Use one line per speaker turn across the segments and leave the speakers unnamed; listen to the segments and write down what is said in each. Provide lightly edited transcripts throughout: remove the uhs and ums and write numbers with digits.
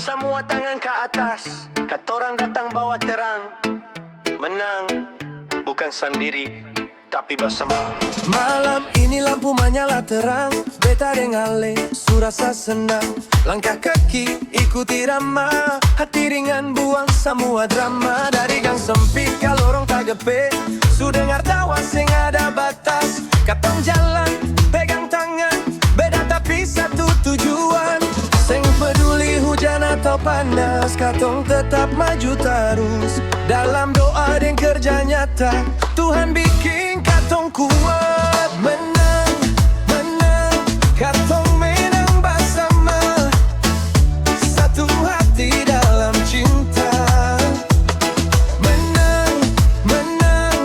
Semua tangan ke atas, katorang datang bawa terang. Menang, bukan sendiri, tapi bersama.
Malam ini lampu menyala terang, beta dengan Ale surasa senang. Langkah kaki ikuti irama, hati ringan buang semua drama. Dari gang sempit ke lorong tagepe, su dengar tawa sing ada batas. Katong jalan, pegang tangan, beda tapi satu tujuan. Sing peduli hujan atau panas, katong tetap maju terus. Dalam doa dan kerja nyata, Tuhan bikin katong kuat. Menang, menang, katong menang bersama. Satu hati dalam cinta. Menang, menang,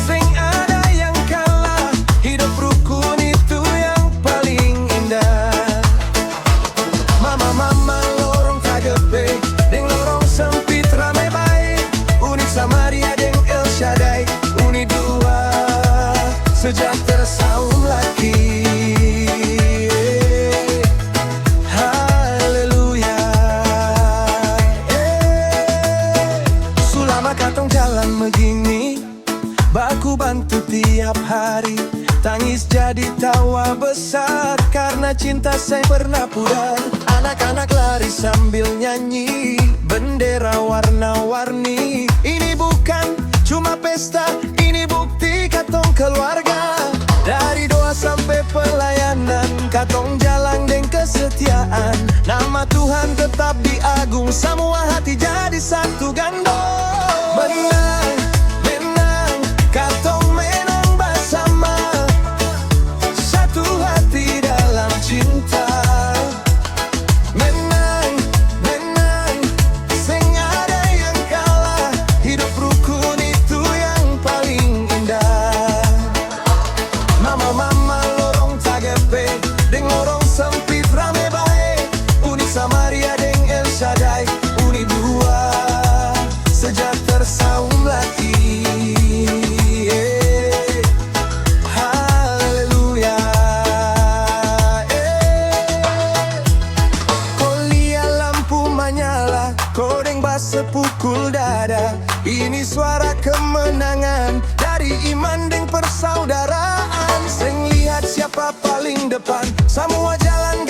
sing ada yang kalah. Hidup rukun itu yang paling indah. Mama lorong tagepe, deng lorong sempit rame baik. Uni Samaria deng El Shaddai, uni dua sejahtera saum laki. Haleluya. Sulama katong jalan begini, baku bantu tiap hari. Tangis jadi tawa besar, karena cinta saya pernah pudar. Anak-anak lari sambil nyanyi, bendera warna-warni. Ini bukan cuma pesta, ini bukti katong keluarga. Dari doa sampai pelayanan, katong jalan dengan kesetiaan. Nama Tuhan tetap diagung, semua hati jadi satu gandong. Menang, menang, katong menang bersama. Satu hati dalam cinta. Menang, menang, sing ada yang kalah. Hidup rukun itu yang paling indah. Mama lorong tagepe, deng lorong sempit rame baik. Uni Samaria deng El Shaddai, uni dua sejahtera saum laki. Haleluya. Kolia lampu menyala, kodeng basa pukul dada. Ini suara kemenangan dari iman dan persaudaraan. Sing lihat siapa paling depan, semua jalan